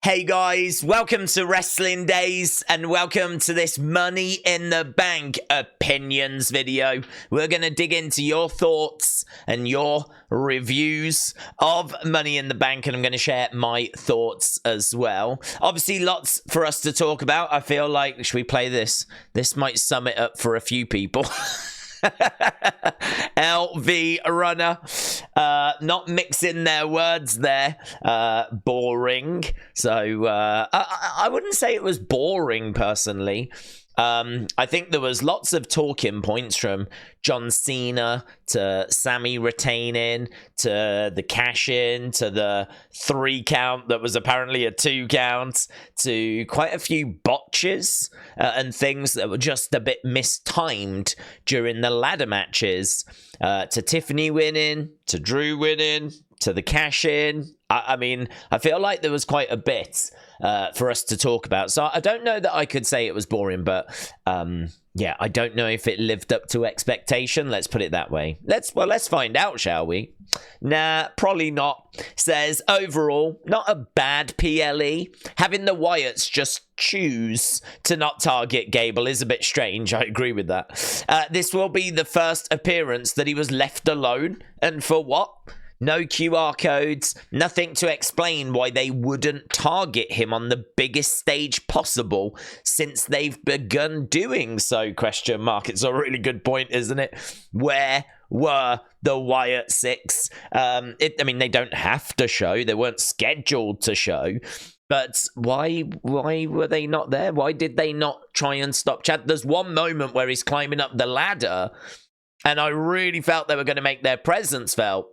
Hey guys, welcome to Wrestling Daze and welcome to this Money in the Bank opinions video. We're going to dig into your thoughts and your reviews of Money in the Bank, and I'm going to share my thoughts as well. Obviously, lots for us to talk about. I feel like, should we play this? This might sum it up for a few people. LV runner, not mixing their words there, boring. So I wouldn't say it was boring personally. I think there was lots of talking points from John Cena to Sami retaining to the cash-in to the 3 count that was apparently a 2 count to quite a few botches and things that were just a bit mistimed during the ladder matches, to Tiffany winning, to Drew winning, to the cash-in. I mean, I feel like there was quite a bit for us to talk about. So I don't know that I could say it was boring, but yeah, I don't know if it lived up to expectation. Let's put it that way. Let's find out, shall we? Nah, probably not. Says, overall, not a bad PLE. Having the Wyatts just choose to not target Gable is a bit strange. I agree with that. This will be the first appearance that he was left alone. And for what? No QR codes, nothing to explain why they wouldn't target him on the biggest stage possible since they've begun doing so, question mark. It's a really good point, isn't it? Where were the Wyatt Six? I mean, they don't have to show. They weren't scheduled to show. But why were they not there? Why did they not try and stop Chad? There's one moment where he's climbing up the ladder, and I really felt they were going to make their presence felt.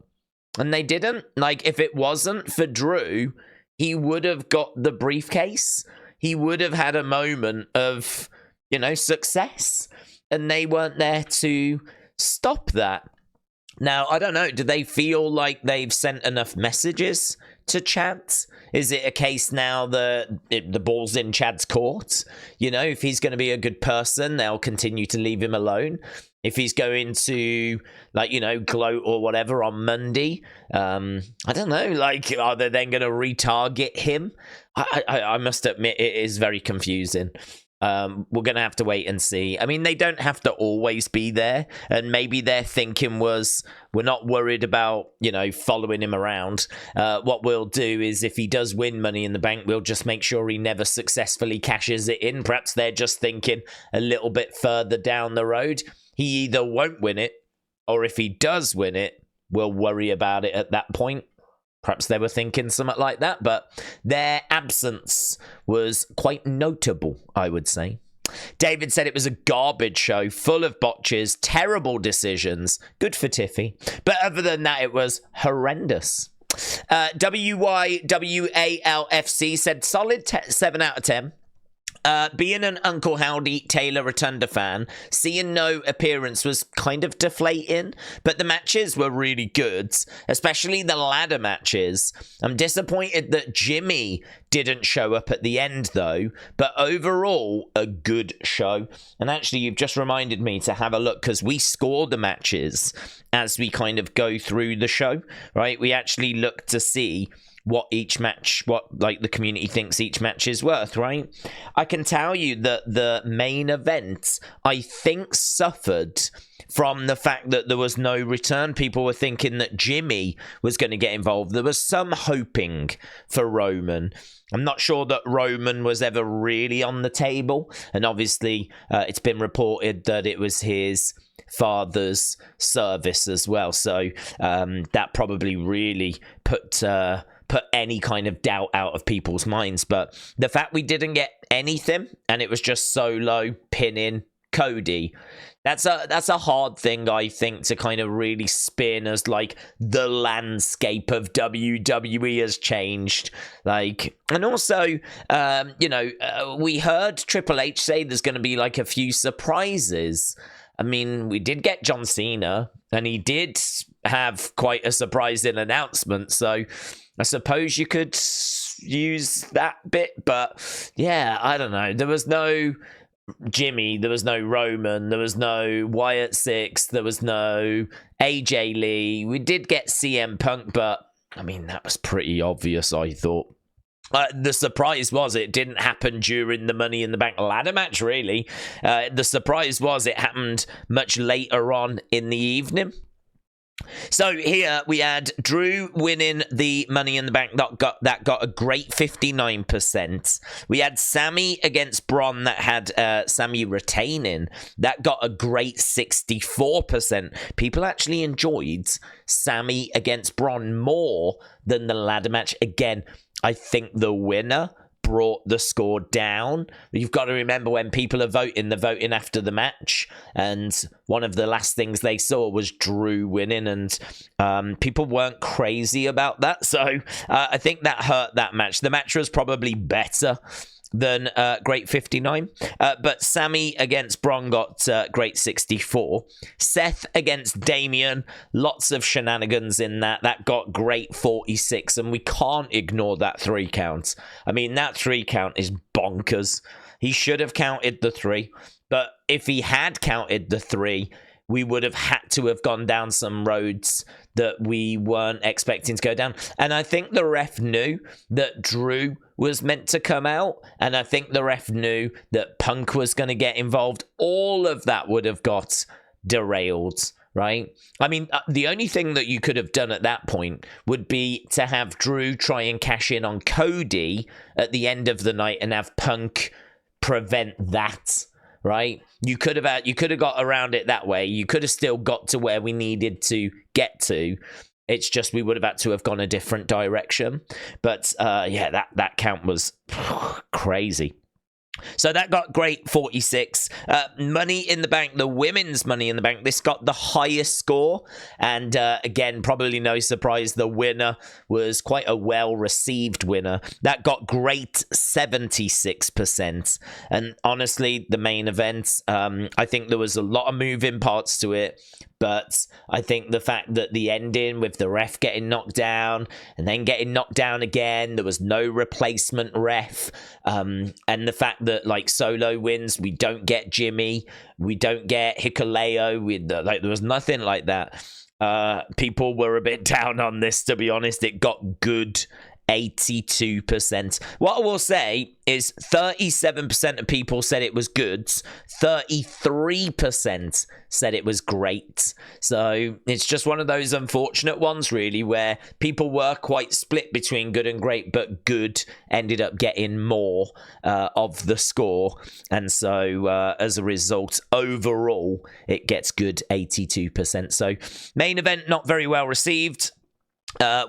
And they didn't. Like, if it wasn't for Drew, he would have got the briefcase. He would have had a moment of, you know, success. And they weren't there to stop that. Now, I don't know. Do they feel like they've sent enough messages to Chad? Is it a case now that the ball's in Chad's court? You know, if he's going to be a good person, they'll continue to leave him alone. If he's going to, like, you know, gloat or whatever on Monday, I don't know, like, are they then going to retarget him? I must admit, it is very confusing. We're going to have to wait and see. I mean, they don't have to always be there, and maybe their thinking was, we're not worried about, you know, following him around. What we'll do is, if he does win Money in the Bank, we'll just make sure he never successfully cashes it in. Perhaps they're just thinking a little bit further down the road. He either won't win it, or if he does win it, we'll worry about it at that point. Perhaps they were thinking something like that, but their absence was quite notable, I would say. David said it was a garbage show, full of botches, terrible decisions. Good for Tiffy. But other than that, it was horrendous. WYWALFC said solid 7 out of 10. Being an Uncle Howdy Taylor Rotunda fan, seeing no appearance was kind of deflating, but the matches were really good, especially the ladder matches. I'm disappointed that Jimmy didn't show up at the end, though, but overall, a good show. And actually, you've just reminded me to have a look, because we score the matches as we kind of go through the show, right? We actually look to see what each match, what like the community thinks each match is worth, right? I can tell you that the main event, I think, suffered from the fact that there was no return. People were thinking that Jimmy was going to get involved. There was some hoping for Roman. I'm not sure that Roman was ever really on the table, and obviously it's been reported that it was his father's service as well, so that probably really put any kind of doubt out of people's minds. But the fact we didn't get anything and it was just Solo pinning Cody, that's a hard thing, I think, to kind of really spin as like the landscape of WWE has changed. Like, and also, you know, we heard Triple H say there's going to be like a few surprises. I mean, we did get John Cena, and he did have quite a surprising announcement, so I suppose you could use that bit, but yeah, I don't know. There was no Jimmy, there was no Roman, there was no Wyatt Six, there was no AJ Lee. We did get CM Punk, but I mean, that was pretty obvious, I thought. The surprise was it didn't happen during the Money in the Bank ladder match, really. The surprise was it happened much later on in the evening. So here we had Drew winning the Money in the Bank that got a great 59%. We had Sami against Bron that had Sami retaining. That got a great 64%. People actually enjoyed Sami against Bron more than the ladder match. Again, I think the winner brought the score down. You've got to remember when people are voting, they're voting after the match, and one of the last things they saw was Drew winning, and people weren't crazy about that, so I think that hurt that match. The match was probably better than Great 59. But Sami against Bron got Great 64. Seth against Damian, lots of shenanigans in that. That got Great 46, and we can't ignore that 3 count. I mean, that 3 count is bonkers. He should have counted the 3, but if he had counted the 3, we would have had to have gone down some roads that we weren't expecting to go down. And I think the ref knew that Drew was meant to come out, and I think the ref knew that Punk was going to get involved. All of that would have got derailed, right? I mean, the only thing that you could have done at that point would be to have Drew try and cash in on Cody at the end of the night and have Punk prevent that. Right? You could have got around it that way. You could have still got to where we needed to get to. It's just we would have had to have gone a different direction. But yeah, that count was crazy. So that got Great 46. Money in the Bank, the women's Money in the Bank, this got the highest score. And again, probably no surprise, the winner was quite a well-received winner. That got Great 76%. And honestly, the main event, I think there was a lot of moving parts to it. But I think the fact that the ending with the ref getting knocked down and then getting knocked down again, there was no replacement ref. And the fact that, like, Solo wins, we don't get Jimmy, we don't get Hikuleo, there was nothing like that. People were a bit down on this, to be honest. It got good 82%. What I will say is 37% of people said it was good, 33% said it was great. So it's just one of those unfortunate ones, really, where people were quite split between good and great, but good ended up getting more of the score. And so as a result, overall, it gets good 82%. So main event, not very well received.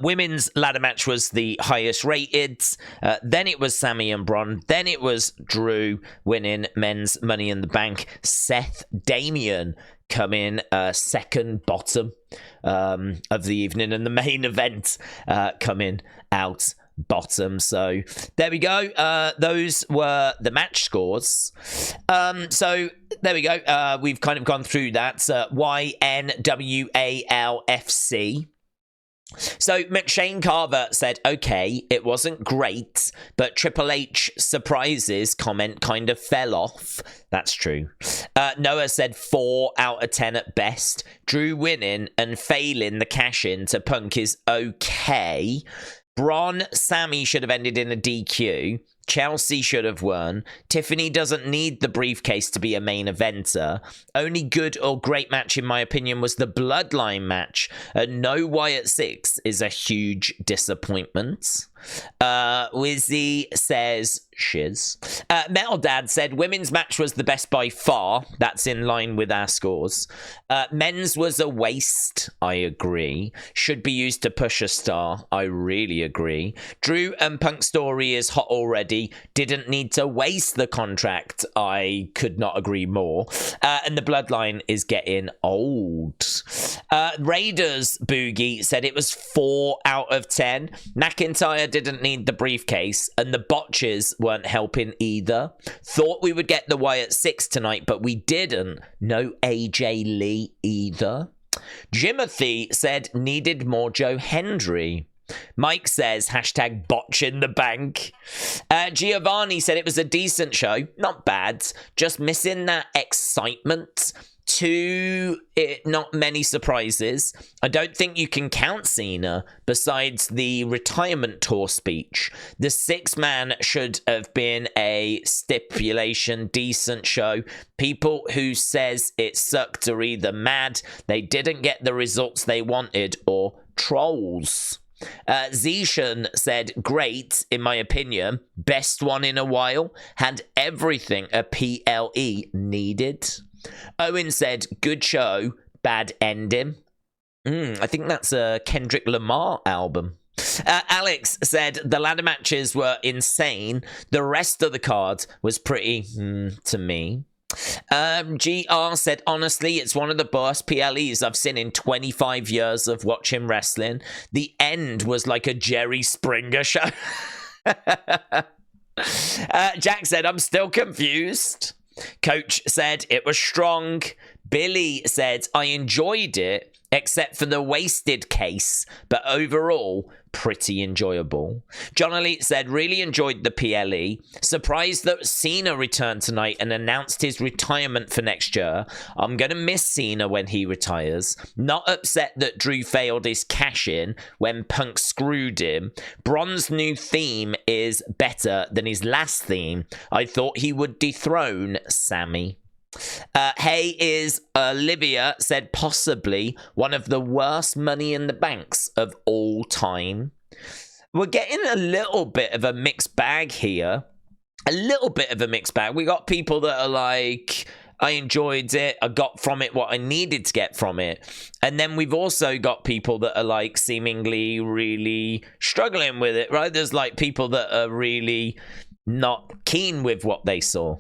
Women's ladder match was the highest rated. Then it was Sami and Bron. Then it was Drew winning men's Money in the Bank. Seth Damian coming second bottom of the evening, and the main event coming out bottom. So there we go. Those were the match scores. So there we go. We've kind of gone through that. YNWALFC. So McShane Carver said, okay, it wasn't great, but Triple H surprises comment kind of fell off. That's true. Noah said 4 out of 10 at best. Drew winning and failing the cash-in to Punk is okay. Bron, Sami should have ended in a DQ. Chelsea should have won. Tiffany doesn't need the briefcase to be a main eventer. Only good or great match, in my opinion, was the Bloodline match. No Wyatt 6 is a huge disappointment. Wizzy says shiz. Metal Dad said women's match was the best by far. That's in line with our scores. Men's was a waste. I agree. Should be used to push a star. I really agree. Drew and Punk story is hot already. Didn't need to waste the contract. I could not agree more. And the Bloodline is getting old. Raiders Boogie said it was 4 out of 10. McIntyre didn't need the briefcase, and the botches weren't helping either. Thought we would get the Wyatt 6 tonight, but we didn't. No AJ Lee either. Jimothy said needed more Joe Hendry. Mike says hashtag botch in the bank. Giovanni said it was a decent show. Not bad. Just missing that excitement. Not many surprises. I don't think you can count Cena besides the retirement tour speech. The 6-man should have been a stipulation, decent show. People who says it sucked are either mad, they didn't get the results they wanted, or trolls. Zishan said, great, in my opinion. Best one in a while. Had everything a PLE needed. Owens said, good show, bad ending. I think that's a Kendrick Lamar album. Alex said, the ladder matches were insane. The rest of the card was pretty to me. GR said, honestly, it's one of the best PLEs I've seen in 25 years of watching wrestling. The end was like a Jerry Springer show. Jack said, I'm still confused. Coach said, it was strong. Billy said, I enjoyed it, except for the wasted case, but overall, pretty enjoyable. John Elite said, really enjoyed the PLE. Surprised that Cena returned tonight and announced his retirement for next year. I'm going to miss Cena when he retires. Not upset that Drew failed his cash-in when Punk screwed him. Bron's new theme is better than his last theme. I thought he would dethrone Sami. Hey is Olivia said possibly one of the worst Money in the Banks of all time. We're getting a little bit of a mixed bag here. A little bit of a mixed bag. We got people that are like, I enjoyed it. I got from it what I needed to get from it. And then we've also got people that are like seemingly really struggling with it, right? There's like people that are really not keen with what they saw.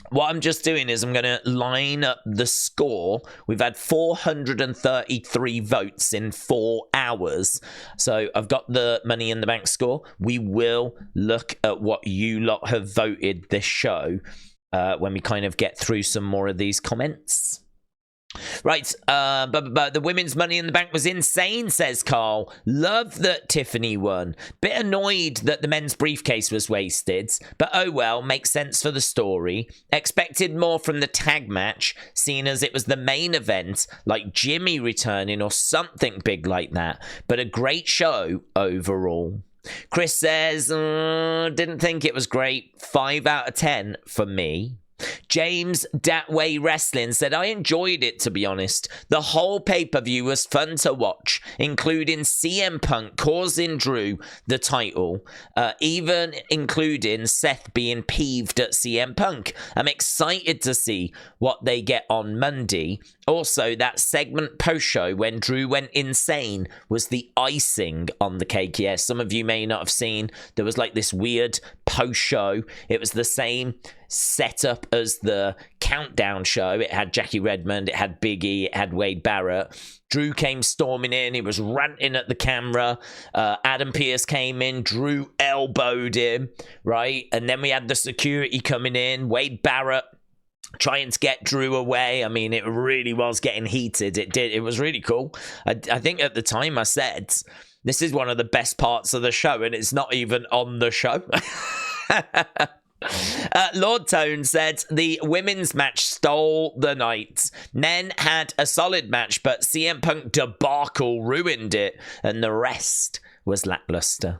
What I'm just doing is I'm going to line up the score. We've had 433 votes in 4 hours. So I've got the Money in the Bank score. We will look at what you lot have voted this show when we kind of get through some more of these comments. Right, but the women's Money in the Bank was insane, says Carl. Love that Tiffany won. Bit annoyed that the men's briefcase was wasted, but oh well, makes sense for the story. Expected more from the tag match, seeing as it was the main event, like Jimmy returning or something big like that, but a great show overall. Chris says, didn't think it was great. 5 out of 10 for me. James Datway Wrestling said, I enjoyed it, to be honest. The whole pay-per-view was fun to watch, including CM Punk causing Drew the title, even including Seth being peeved at CM Punk. I'm excited to see what they get on Monday. Also, that segment post-show when Drew went insane was the icing on the cake. Yeah, some of you may not have seen. There was like this weird post-show. It was the same setup as the countdown show. It had Jackie Redmond, it had Big E, it had Wade Barrett. Drew came storming in. He was ranting at the camera. Adam Pearce came in. Drew elbowed him, right? And then we had the security coming in. Wade Barrett trying to get Drew away. I mean, it really was getting heated. It was really cool. I think at the time I said, this is one of the best parts of the show, and it's not even on the show. Lord Tone said the women's match stole the night. Men had a solid match, but CM Punk debacle ruined it, and the rest was lackluster.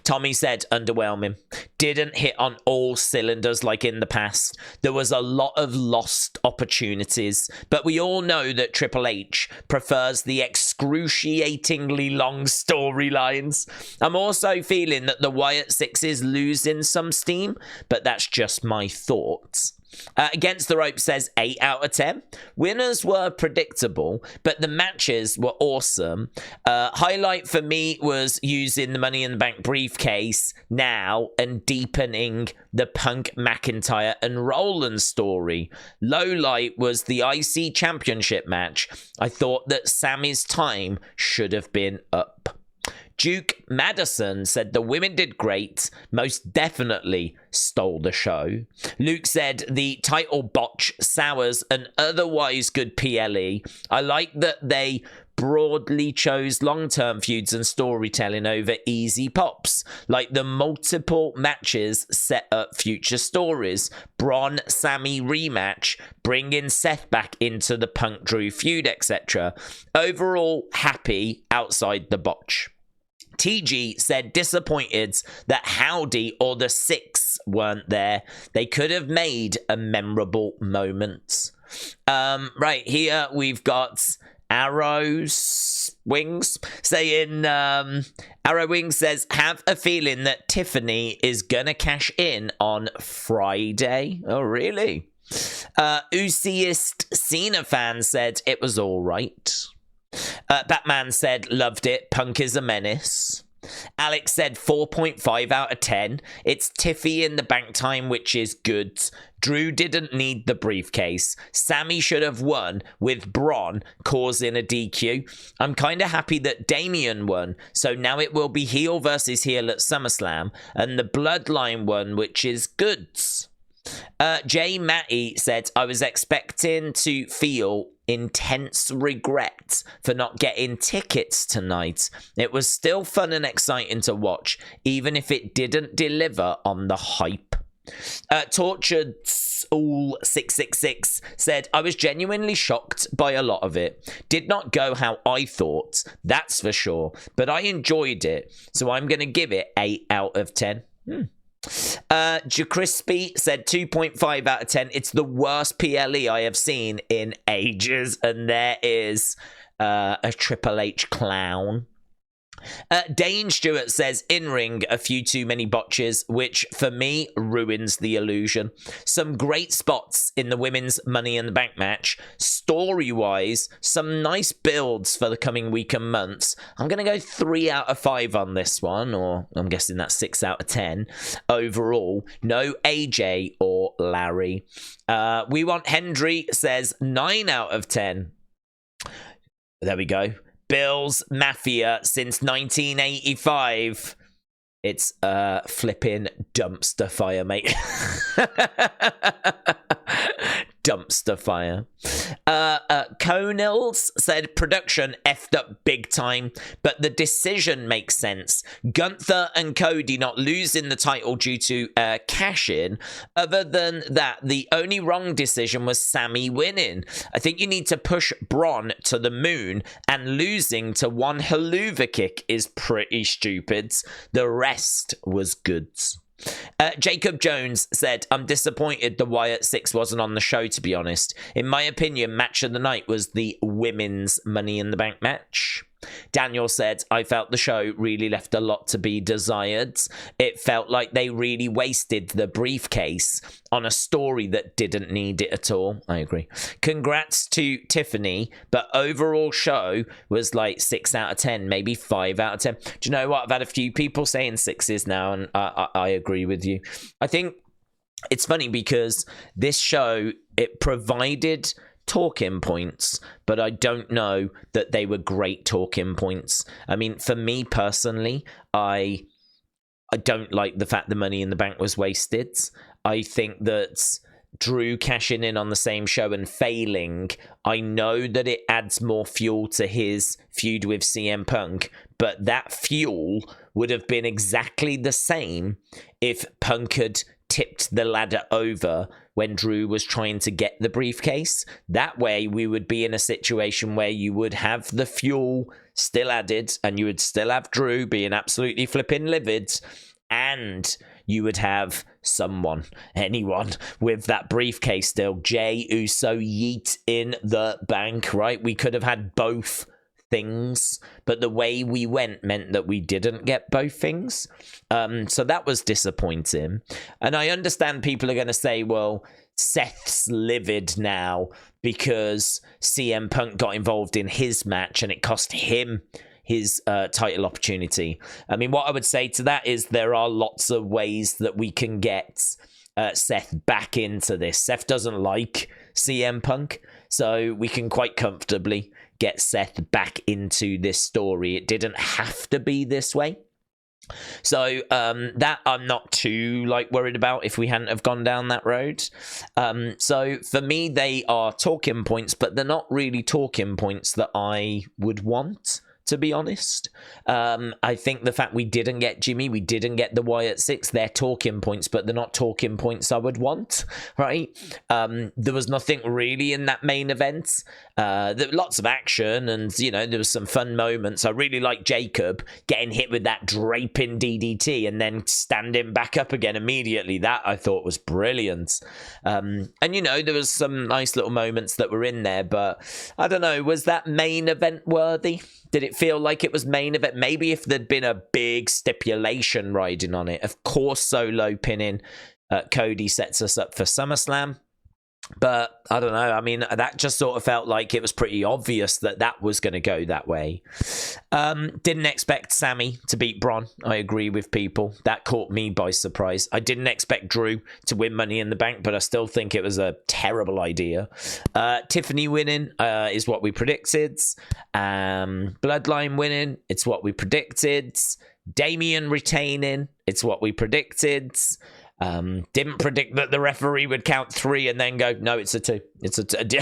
Tommy said underwhelming. Didn't hit on all cylinders like in the past. There was a lot of lost opportunities, but we all know that Triple H prefers the excruciatingly long storylines. I'm also feeling that the Wyatt Six is losing some steam, but that's just my thoughts. Against the Rope says 8 out of 10. Winners were predictable, but the matches were awesome. Highlight for me was using the Money in the Bank briefcase now and deepening the Punk, McIntyre and Rollins story. Low light was the IC Championship match. I thought that Sami's time should have been up. Duke Madison said the women did great, most definitely stole the show. Luke said the title botch sours an otherwise good PLE. I like that they broadly chose long-term feuds and storytelling over easy pops. Like the multiple matches set up future stories. Bron Sami rematch, bringing Seth back into the Punk Drew feud, etc. Overall, happy outside the botch. TG said disappointed that Howdy or the Six weren't there. They could have made a memorable moment. Right here we've got Arrow's Wings saying, Arrow Wings says, have a feeling that Tiffany is gonna cash in on Friday. Oh, really? Usiest Cena fan said it was all right. Batman said, loved it. Punk is a menace. Alex said 4.5 out of 10. It's Tiffy in the bank time, which is good. Drew didn't need the briefcase. Sami should have won with Bron causing a DQ. I'm kind of happy that Damian won, so now it will be heel versus heel at SummerSlam, and the Bloodline won, which is good. Jay Matty said, I was expecting to feel intense regret for not getting tickets tonight. It was still fun and exciting to watch, even if it didn't deliver on the hype. Tortured All 666 said, I was genuinely shocked by a lot of it. Did not go how I thought, that's for sure, but I enjoyed it, so I'm going to give it 8 out of 10. Jacrispy said 2.5 out of 10. It's the worst PLE I have seen in ages, and there is a Triple H clown. Dane Stewart says, in-ring, a few too many botches, which for me ruins the illusion. Some great spots in the women's Money in the Bank match. Story-wise, some nice builds for the coming week and months. I'm going to go 3 out of 5 on this one, or I'm guessing that's 6 out of 10. Overall, no AJ or Larry. We Want Hendry says 9 out of 10. There we go. Bill's Mafia since 1985. It's flipping dumpster fire, mate. Dumpster fire. Conils said production effed up big time, but the decision makes sense. Gunther and Cody not losing the title due to cash-in. Other than that, the only wrong decision was Sami winning. I think you need to push Bron to the moon, and losing to one haluva kick is pretty stupid. The rest was good. Jacob Jones said, I'm disappointed the Wyatt 6 wasn't on the show, to be honest. In my opinion, match of the night was the women's Money in the Bank match. Daniel said, I felt the show really left a lot to be desired. It felt like they really wasted the briefcase on a story that didn't need it at all. I agree. Congrats to Tiffany, but overall show was like 6 out of 10, maybe 5 out of 10. Do you know what? I've had a few people saying 6s now, and I agree with you. I think it's funny because this show, it provided talking points, but I don't know that they were great talking points. I mean, for me personally, I don't like the fact the Money in the Bank was wasted. I think that Drew cashing in on the same show and failing, I know that it adds more fuel to his feud with CM Punk, but that fuel would have been exactly the same if Punk had tipped the ladder over when Drew was trying to get the briefcase. That way we would be in a situation where you would have the fuel still added, and you would still have Drew being absolutely flipping livid, and you would have anyone with that briefcase still. Jey Uso yeet in the bank, right? We could have had both things, but the way we went meant that we didn't get both things. So that was disappointing. And I understand people are going to say, well, Seth's livid now because CM Punk got involved in his match and it cost him his title opportunity. I mean, what I would say to that is there are lots of ways that we can get Seth back into this. Seth doesn't like CM Punk, so we can quite comfortably get Seth back into this story. It didn't have to be this way. So that I'm not too worried about if we hadn't have gone down that road. So for me, they are talking points, but they're not really talking points that I would want, to be honest. I think the fact we didn't get Jimmy, we didn't get the Wyatt Six, they're talking points, but they're not talking points I would want, right? There was nothing really in that main event. There were lots of action, and there was some fun moments. I really like Jacob getting hit with that draping DDT and then standing back up again immediately. That I thought was brilliant. And there was some nice little moments that were in there, but I don't know, was that main event worthy? Did it feel like it was main event? Maybe if there'd been a big stipulation riding on it. Of course, Solo pinning Cody sets us up for SummerSlam. But I don't know. I mean, that just sort of felt like it was pretty obvious that that was going to go that way. Didn't expect Sami to beat Bron. I agree with people. That caught me by surprise. I didn't expect Drew to win Money in the Bank, but I still think it was a terrible idea. Tiffany winning is what we predicted. Bloodline winning, it's what we predicted. Damian retaining, it's what we predicted. Didn't predict that the referee would count 3 and then go, no, it's a 2. It's a 2.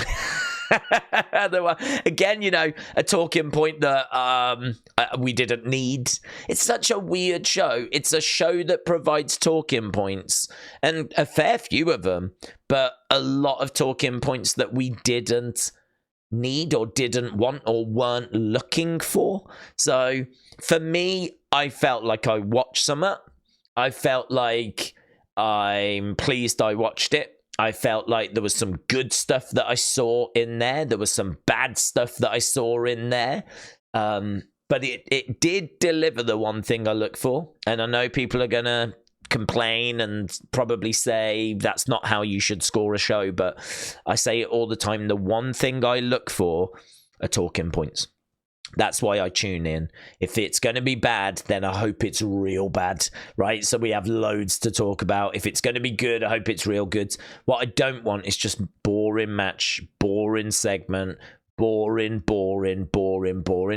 Again, a talking point that we didn't need. It's such a weird show. It's a show that provides talking points, and a fair few of them, but a lot of talking points that we didn't need or didn't want or weren't looking for. So for me, I felt like I watched something. I felt like I'm pleased I watched it. I felt like there was some good stuff that I saw in there. There was some bad stuff that I saw in there. But it did deliver the one thing I look for. And I know people are going to complain and probably say that's not how you should score a show. But I say it all the time. The one thing I look for are talking points. That's why I tune in. If it's going to be bad, then I hope it's real bad, right? So we have loads to talk about. If it's going to be good, I hope it's real good. What I don't want is just boring match, boring segment, boring.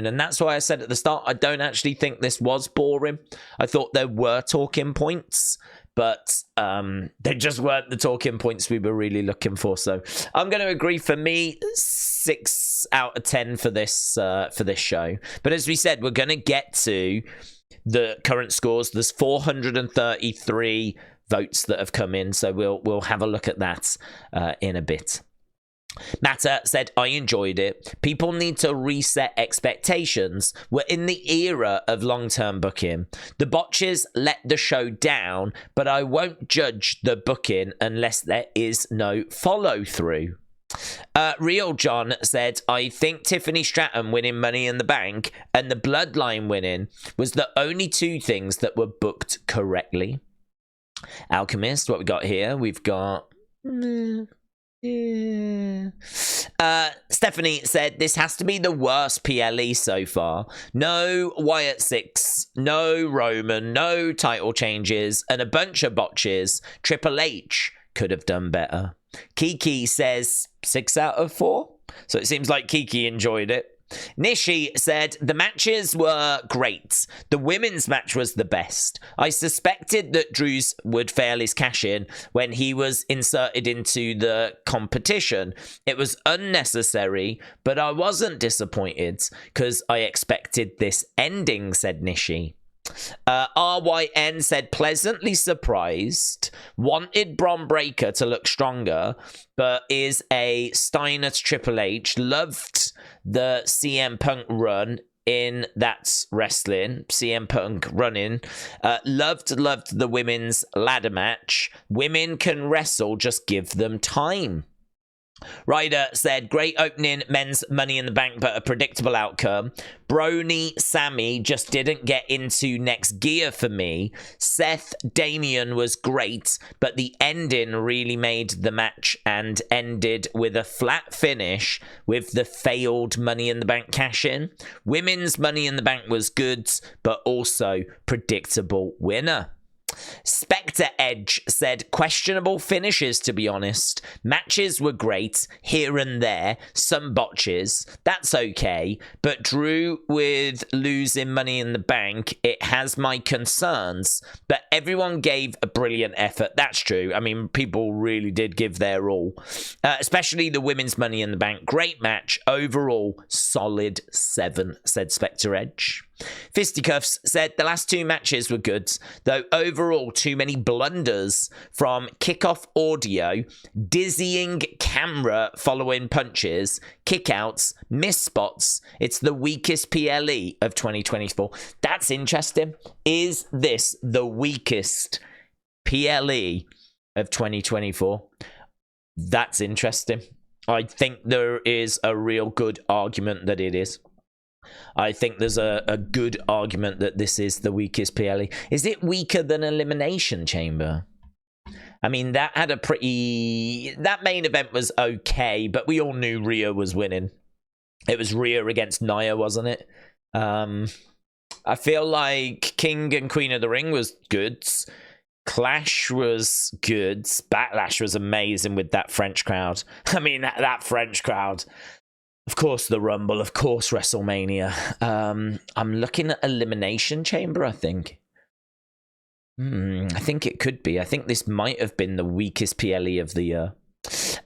And that's why I said at the start, I don't actually think this was boring. I thought there were talking points, but they just weren't the talking points we were really looking for. So I'm going to agree. For me, 6 out of 10 for this show. But as we said, we're going to get to the current scores. There's 433 votes that have come in, so we'll have a look at that in a bit. Matter said, I enjoyed it. People need to reset expectations. We're in the era of long-term booking. The botches let the show down, but I won't judge the booking unless there is no follow-through. Real John said, I think Tiffany Stratton winning Money in the Bank and the Bloodline winning was the only 2 things that were booked correctly. Alchemist, what we got here? We've got... Stephanie said, this has to be the worst PLE so far. No Wyatt Six, no Roman, no title changes, and a bunch of botches. Triple H could have done better. Kiki says 6 out of 4. So it seems like Kiki enjoyed it. Nishi said, the matches were great. The women's match was the best. I suspected that Drew's would fail his cash-in when he was inserted into the competition. It was unnecessary, but I wasn't disappointed because I expected this ending, said Nishi. RYN said, pleasantly surprised, wanted Bron Breakker to look stronger, but is a Steiner to Triple H, loved the CM Punk run in That's Wrestling, CM Punk running, loved the women's ladder match. Women can wrestle, just give them time. Ryder said, great opening men's Money in the Bank, but a predictable outcome. Brony Sami just didn't get into next gear for me. Seth Damian was great, but the ending really made the match and ended with a flat finish with the failed Money in the Bank cash-in. Women's Money in the Bank was good, but also predictable winner. Spectre Edge said, questionable finishes, to be honest. Matches were great, here and there, some botches. That's okay. But Drew with losing Money in the Bank, it has my concerns. But everyone gave a brilliant effort. That's true. I mean, people really did give their all. Especially the women's Money in the Bank. Great match. Overall, solid 7, said Spectre Edge. Fisticuffs said the last 2 matches were good, though overall too many blunders from kickoff audio, dizzying camera following punches, kickouts, miss spots. It's the weakest PLE of 2024. That's interesting. Is this the weakest PLE of 2024? That's interesting. I think there is a real good argument that it is. I think there's a good argument that this is the weakest PLE. Is it weaker than Elimination Chamber? I mean, that had a pretty... That main event was okay, but we all knew Rhea was winning. It was Rhea against Nia, wasn't it? I feel like King and Queen of the Ring was good. Clash was good. Backlash was amazing with that French crowd. I mean, that French crowd... Of course, the Rumble. Of course, WrestleMania. I'm looking at Elimination Chamber, I think. I think it could be. I think this might have been the weakest PLE of the year.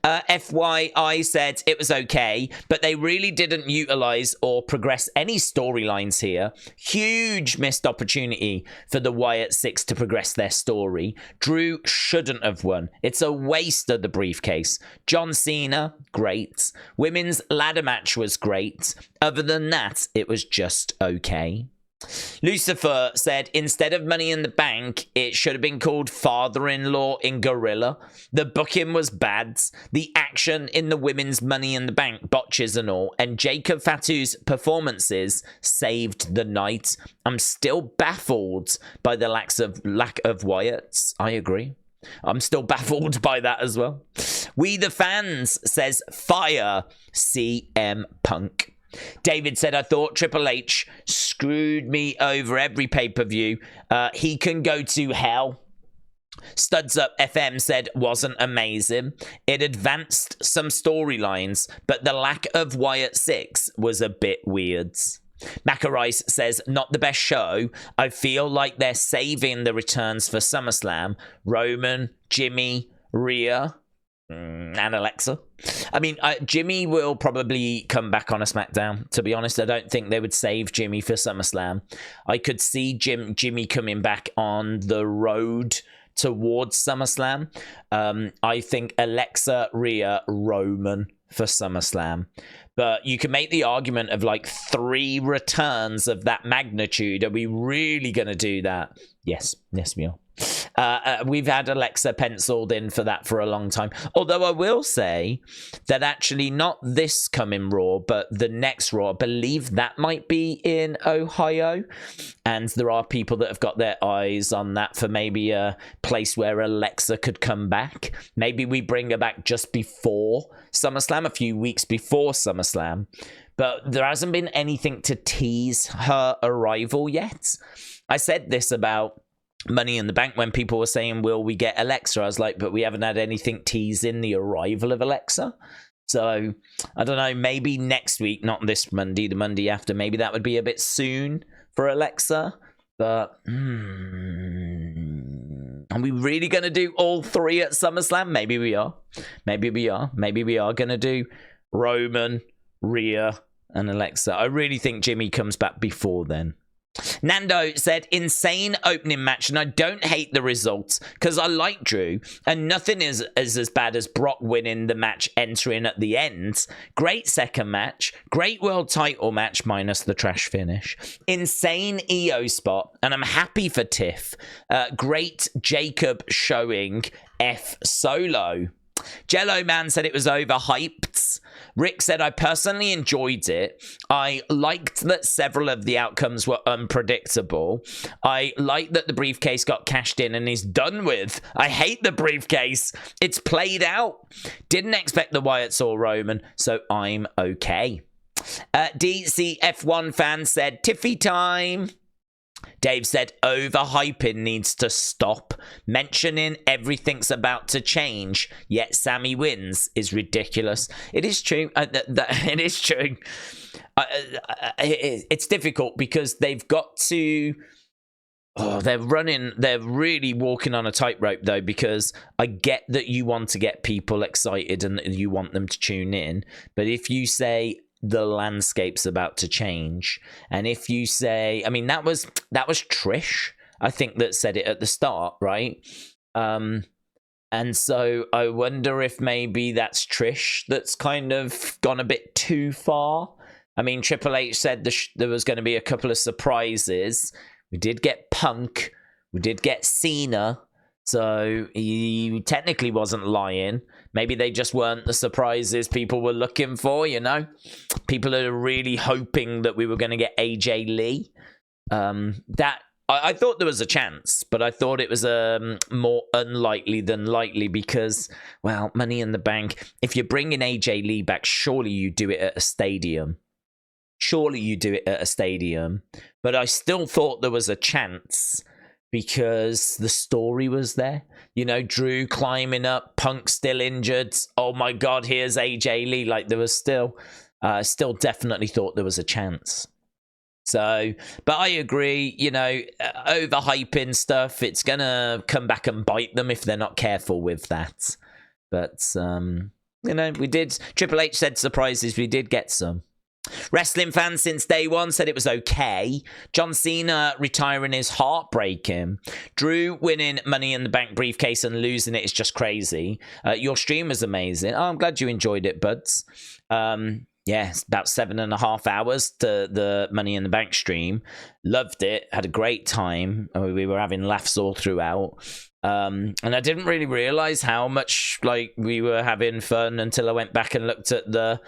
FYI said it was okay, but they really didn't utilize or progress any storylines here. Huge missed opportunity for the Wyatt Six to progress their story. Drew shouldn't have won. It's a waste of the briefcase. John Cena, great. Women's ladder match was great. Other than that, it was just okay. Lucifer said, instead of Money in the Bank, it should have been called Father-in-Law in Gorilla. The booking was bad. The action in the women's Money in the Bank, botches and all, and Jacob Fatu's performances saved the night. I'm still baffled by the lack of Wyatts. I agree. I'm still baffled by that as well. We the Fans says, fire CM Punk. David said, I thought Triple H screwed me over every pay-per-view. He can go to hell. Studs Up FM said, wasn't amazing. It advanced some storylines, but the lack of Wyatt Six was a bit weird. Macarice says, not the best show. I feel like they're saving the returns for SummerSlam. Roman, Jimmy, Rhea, and Alexa. I mean, Jimmy will probably come back on a SmackDown. To be honest, I don't think they would save Jimmy for SummerSlam. I could see Jimmy coming back on the road towards SummerSlam. I think Alexa, Rhea, Roman for SummerSlam. But you can make the argument of like 3 returns of that magnitude. Are we really going to do that? Yes, we are. We've had Alexa penciled in for that for a long time. Although I will say that actually not this coming Raw, but the next Raw, I believe that might be in Ohio. And there are people that have got their eyes on that for maybe a place where Alexa could come back. Maybe we bring her back just before SummerSlam, a few weeks before SummerSlam. But there hasn't been anything to tease her arrival yet. I said this about Money in the Bank when people were saying, will we get Alexa? I was like, but we haven't had anything teasing the arrival of Alexa. So, I don't know, maybe next week, not this Monday, the Monday after, maybe that would be a bit soon for Alexa. But, are we really going to do all 3 at SummerSlam? Maybe we are. Maybe we are going to do Roman, Rhea, and Alexa. I really think Jimmy comes back before then. Nando said, insane opening match, and I don't hate the results because I like Drew, and nothing is as bad as Brock winning the match entering at the end. Great second match, great world title match minus the trash finish. Insane EO spot, and I'm happy for Tiff. Great Jacob showing F Solo. Jello Man said it was overhyped. Rick said, I personally enjoyed it. I liked that several of the outcomes were unpredictable. I liked that the briefcase got cashed in and is done with. I hate the briefcase. It's played out. Didn't expect the Wyatts or Roman, so I'm okay. DCF1 fan said, Tiffy time. Dave said, overhyping needs to stop. Mentioning everything's about to change, yet Sami wins is ridiculous. It is true. It is true. It's difficult because they've got to... Oh, they're really walking on a tightrope, though, because I get that you want to get people excited and you want them to tune in. But if you say the landscape's about to change, and if you say, I mean, that was Trish, I think, that said it at the start, right? And so I wonder if maybe that's Trish that's kind of gone a bit too far. I mean, Triple H said there was going to be a couple of surprises. We did get Punk. We did get Cena. So he technically wasn't lying. Maybe they just weren't the surprises people were looking for, you know? People are really hoping that we were going to get AJ Lee. I thought there was a chance, but I thought it was more unlikely than likely because, well, Money in the Bank. If you're bringing AJ Lee back, surely you do it at a stadium. Surely you do it at a stadium. But I still thought there was a chance because the story was there. You know, Drew climbing up, Punk still injured. Oh my God, here's AJ Lee. Like, there was still definitely thought there was a chance. So, but I agree, you know, overhyping stuff, it's going to come back and bite them if they're not careful with that. But, you know, Triple H said surprises, we did get some. Wrestling fans since day one said it was okay. John Cena retiring is heartbreaking. Drew winning Money in the Bank briefcase and losing it is just crazy. Your stream was amazing. Oh, I'm glad you enjoyed it, buds. Yeah, it's about 7.5 hours to the Money in the Bank stream. Loved it. Had a great time. We were having laughs all throughout. And I didn't really realize how much like we were having fun until I went back and looked at the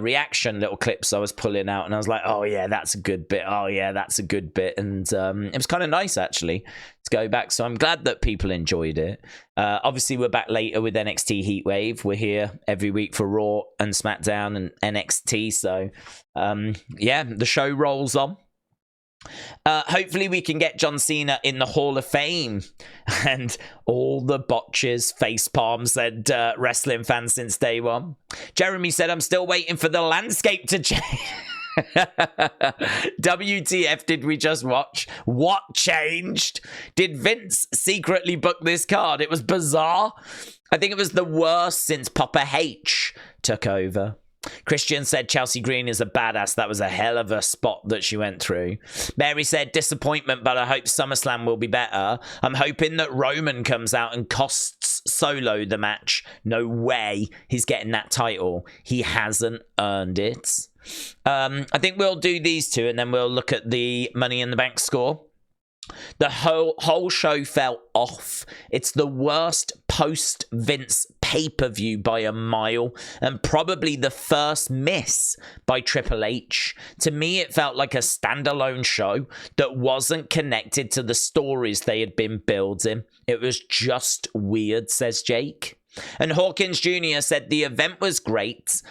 reaction little clips I was pulling out, and I was like, oh yeah, that's a good bit. Oh yeah, that's a good bit. And it was kind of nice actually to go back. So I'm glad that people enjoyed it. Obviously we're back later with NXT Heatwave. We're here every week for Raw and SmackDown and NXT. So yeah, the show rolls on. Hopefully we can get John Cena in the Hall of Fame. And all the botches face palms, said wrestling fans since day one. Jeremy said, I'm still waiting for the landscape to change. WTF did we just watch? What changed? Did Vince secretly book this card? It was bizarre. I think it was the worst since Papa H took over. Christian said Chelsea Green is a badass. That was a hell of a spot that she went through. Mary said disappointment, but I hope SummerSlam will be better. I'm hoping that Roman comes out and costs Solo the match. No way he's getting that title. He hasn't earned it. I think we'll do these two and then we'll look at the Money in the Bank score. The whole show felt off. It's the worst post-Vince pay-per-view by a mile, and probably the first miss by Triple H. To me, it felt like a standalone show that wasn't connected to the stories they had been building. It was just weird, says Jake. And Hawkins Jr. said the event was great.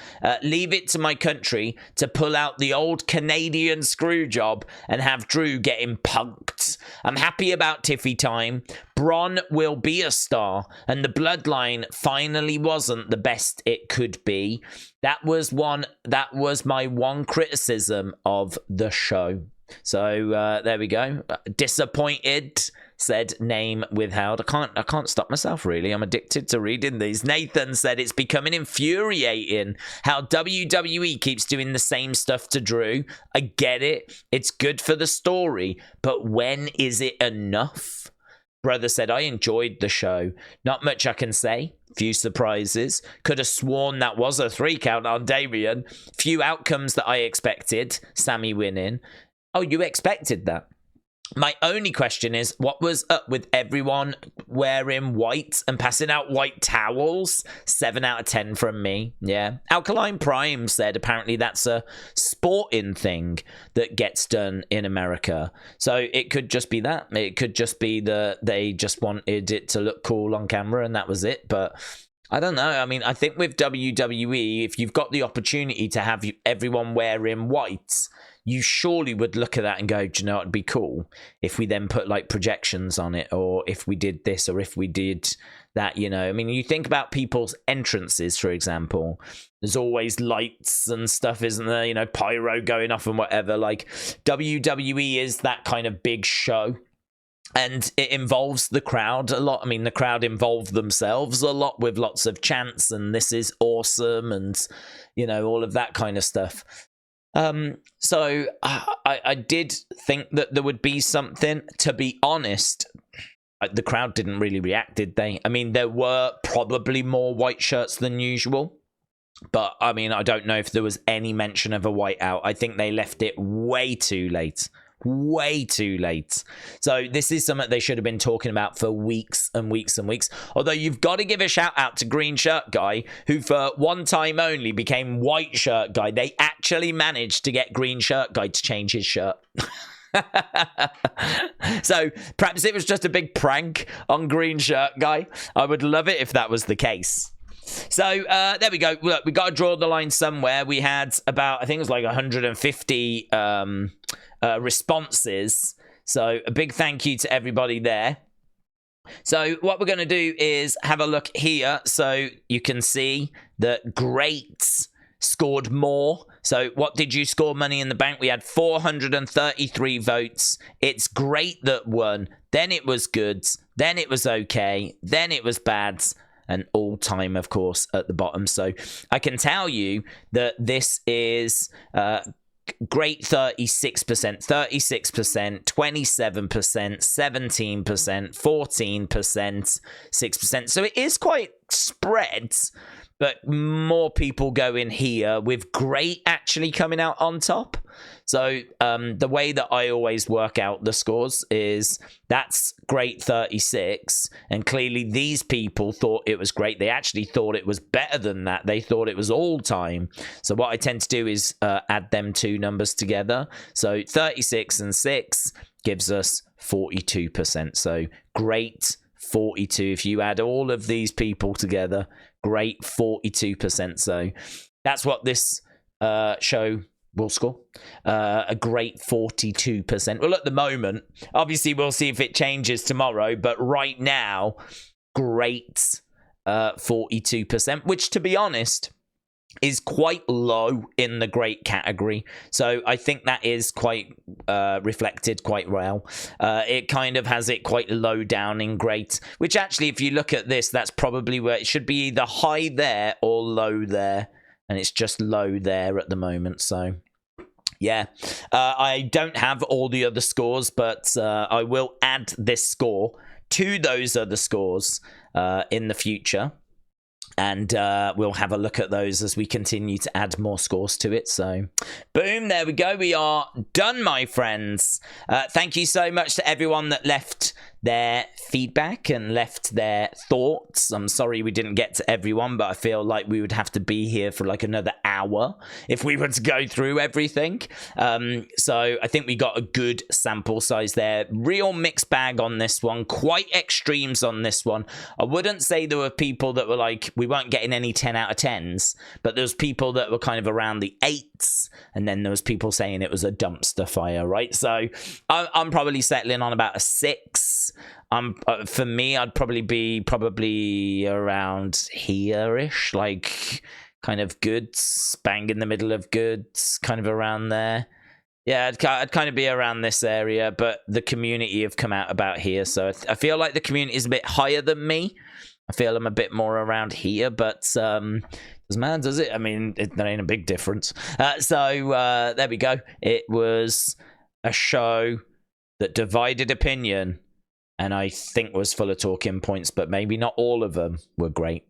Leave it to my country to pull out the old Canadian screw job and have Drew getting punked. I'm happy about Tiffy time. Bron will be a star, and the Bloodline finally wasn't the best it could be. That was my one criticism of the show. So there we go. Disappointed, said name withheld. I can't stop myself, really. I'm addicted to reading these. Nathan said it's becoming infuriating how WWE keeps doing the same stuff to Drew. I get it. It's good for the story, but when is it enough? Brother said, I enjoyed the show. Not much I can say. Few surprises. Could have sworn that was a 3 count on Damian. Few outcomes that I expected. Sami winning. Oh, you expected that? My only question is, what was up with everyone wearing white and passing out white towels? 7 out of 10 from me. Yeah. Alkaline Prime said apparently that's a sporting thing that gets done in America. So it could just be that. It could just be that they just wanted it to look cool on camera and that was it. But I don't know. I mean, I think with WWE, if you've got the opportunity to have everyone wearing white, you surely would look at that and go, do you know, it'd be cool if we then put like projections on it, or if we did this, or if we did that, you know. I mean, you think about people's entrances, for example, there's always lights and stuff, isn't there? You know, pyro going off and whatever. Like, WWE is that kind of big show. And it involves the crowd a lot. I mean, the crowd involve themselves a lot with lots of chants and this is awesome and, you know, all of that kind of stuff. So I did think that there would be something. To be honest, the crowd didn't really react, did they? I mean, there were probably more white shirts than usual. But, I mean, I don't know if there was any mention of a whiteout. I think they left it way too late. Way too late. So this is something they should have been talking about for weeks and weeks and weeks. Although you've got to give a shout out to Green Shirt Guy, who for one time only became White Shirt Guy. They actually managed to get Green Shirt Guy to change his shirt. So perhaps it was just a big prank on Green Shirt Guy. I would love it if that was the case. So there we go. Look, we got to draw the line somewhere. We had about, I think it was like 150 responses. So a big thank you to everybody there. So what we're going to do is have a look here. So you can see that Great scored more. So what did you score, Money in the Bank? We had 433 votes. It's Great that won. Then it was Goods. Then it was Okay. Then it was Bads. And all time, of course, at the bottom. So I can tell you that this is Great 36%, 36%, 27%, 17%, 14%, 6%. So it is quite spread, but more people go in here with Great actually coming out on top. So the way that I always work out the scores is that's Great 36, and clearly these people thought it was great. They actually thought it was better than that. They thought it was all time. So what I tend to do is add them two numbers together. So 36 and 6 gives us 42%. So Great 42. If you add all of these people together, Great 42%. So that's what this show will score. A great 42%. Well, at the moment, obviously we'll see if it changes tomorrow, but right now, Great 42%, which, to be honest, is quite low in the Great category. So I think that is quite reflected quite well. It kind of has it quite low down in Great, which actually, if you look at this, that's probably where it should be, either high there or low there. And it's just low there at the moment. So yeah, I don't have all the other scores, but I will add this score to those other scores in the future. And we'll have a look at those as we continue to add more scores to it. So, boom, there we go. We are done, my friends. Thank you so much to everyone that left their feedback and left their thoughts. I'm sorry we didn't get to everyone, but I feel like we would have to be here for like another hour if we were to go through everything. So I think we got a good sample size there. Real mixed bag on this one. Quite extremes on this one. I wouldn't say there were people that were like, we weren't getting any 10 out of 10s, but there was people that were kind of around the 8s, and then there was people saying it was a dumpster fire, right? So I'm probably settling on about a 6. For me, I'd probably be around here-ish, like kind of Goods, bang in the middle of Goods, kind of around there. Yeah, I'd kind of be around this area, but the community have come out about here, so I feel like the community is a bit higher than me. I feel I'm a bit more around here, but doesn't matter, does it? I mean, there ain't a big difference. So there we go. It was a show that divided opinion, and I think was full of talking points, but maybe not all of them were great.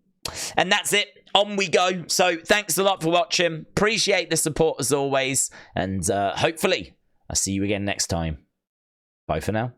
And that's it. On we go. So thanks a lot for watching. Appreciate the support as always. And hopefully I'll see you again next time. Bye for now.